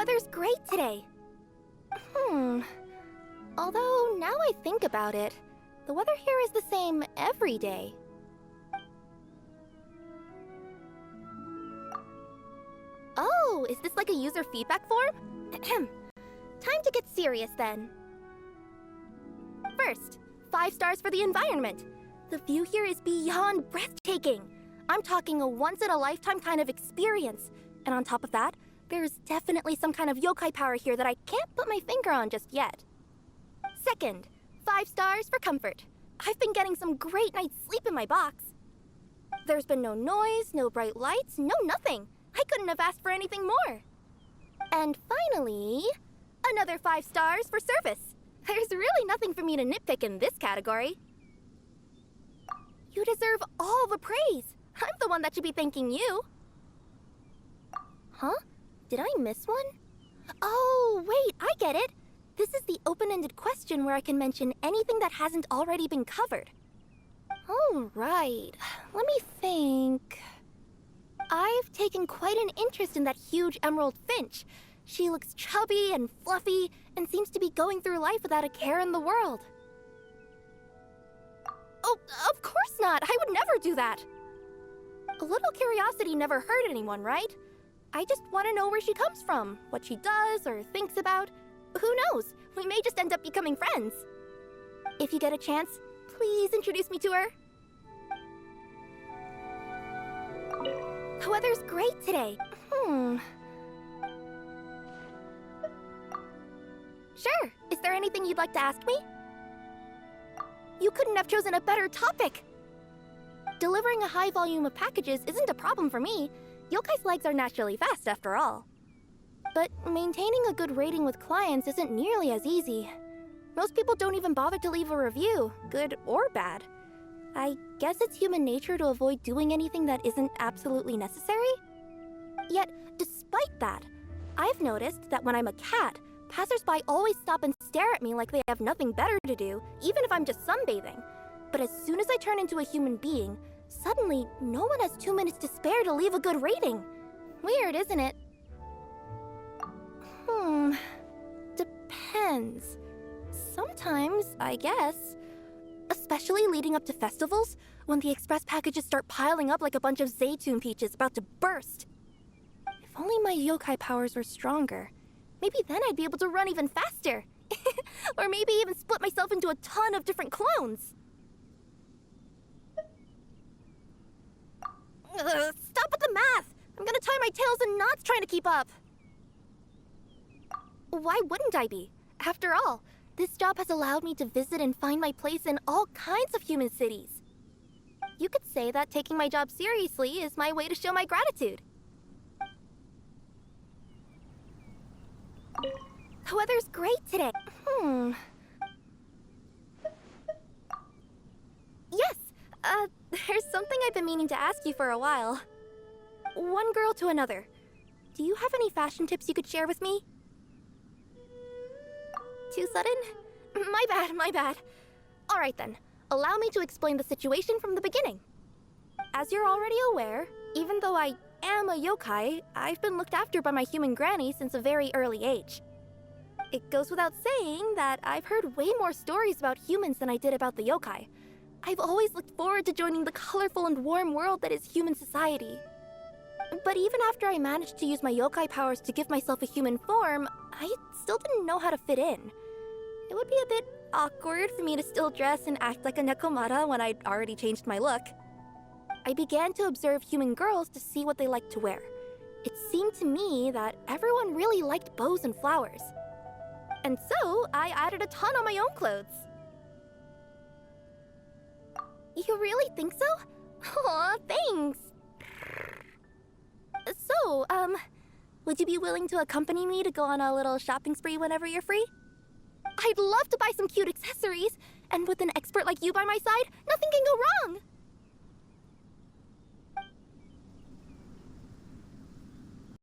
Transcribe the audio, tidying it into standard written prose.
weather's great today. Although, now I think about it, the weather here is the same every day. Oh, is this like a user feedback form? Time to get serious then. First, 5 stars for the environment. The view here is beyond breathtaking. I'm talking a once-in-a-lifetime kind of experience. And on top of that, there's definitely some kind of yokai power here that I can't put my finger on just yet. Second, 5 stars for comfort. I've been getting some great night's sleep in my box. There's been no noise, no bright lights, no nothing. I couldn't have asked for anything more. And finally, another 5 stars for service. There's really nothing for me to nitpick in this category. You deserve all the praise. I'm the one that should be thanking you. Huh? Did I miss one? Oh, wait, I get it. This is the open-ended question where I can mention anything that hasn't already been covered. Oh, right. Let me think. I've taken quite an interest in that huge emerald finch. She looks chubby and fluffy and seems to be going through life without a care in the world. Oh, of course not! I would never do that! A little curiosity never hurt anyone, right? I just want to know where she comes from, what she does or thinks about. Who knows? We may just end up becoming friends. If you get a chance, please introduce me to her. The weather's great today. Sure. Is there anything you'd like to ask me? You couldn't have chosen a better topic. Delivering a high volume of packages isn't a problem for me. Yokai's legs are naturally fast, after all. But maintaining a good rating with clients isn't nearly as easy. Most people don't even bother to leave a review, good or bad. I guess it's human nature to avoid doing anything that isn't absolutely necessary? Yet, despite that, I've noticed that when I'm a cat, passersby always stop and stare at me like they have nothing better to do, even if I'm just sunbathing. But as soon as I turn into a human being, suddenly no one has 2 minutes to spare to leave a good rating. Weird, isn't it? Depends. Sometimes, I guess. Especially leading up to festivals, when the express packages start piling up like a bunch of Zaytune peaches about to burst. If only my yokai powers were stronger. Maybe then I'd be able to run even faster. Or maybe even split myself into a ton of different clones. Stop with the math! I'm gonna tie my tails in knots trying to keep up. Why wouldn't I be? After all, this job has allowed me to visit and find my place in all kinds of human cities. You could say that taking my job seriously is my way to show my gratitude. The weather's great today. Yes, there's something I've been meaning to ask you for a while. One girl to another. Do you have any fashion tips you could share with me? Too sudden? My bad. Alright then, allow me to explain the situation from the beginning. As you're already aware, even though I am a yokai, I've been looked after by my human granny since a very early age. It goes without saying that I've heard way more stories about humans than I did about the yokai. I've always looked forward to joining the colorful and warm world that is human society. But even after I managed to use my yokai powers to give myself a human form, I still didn't know how to fit in. It would be a bit awkward for me to still dress and act like a nekomata when I'd already changed my look. I began to observe human girls to see what they liked to wear. It seemed to me that everyone really liked bows and flowers. And so, I added a ton on my own clothes. You really think so? Aw, thanks! So, would you be willing to accompany me to go on a little shopping spree whenever you're free? I'd love to buy some cute accessories, and with an expert like you by my side, nothing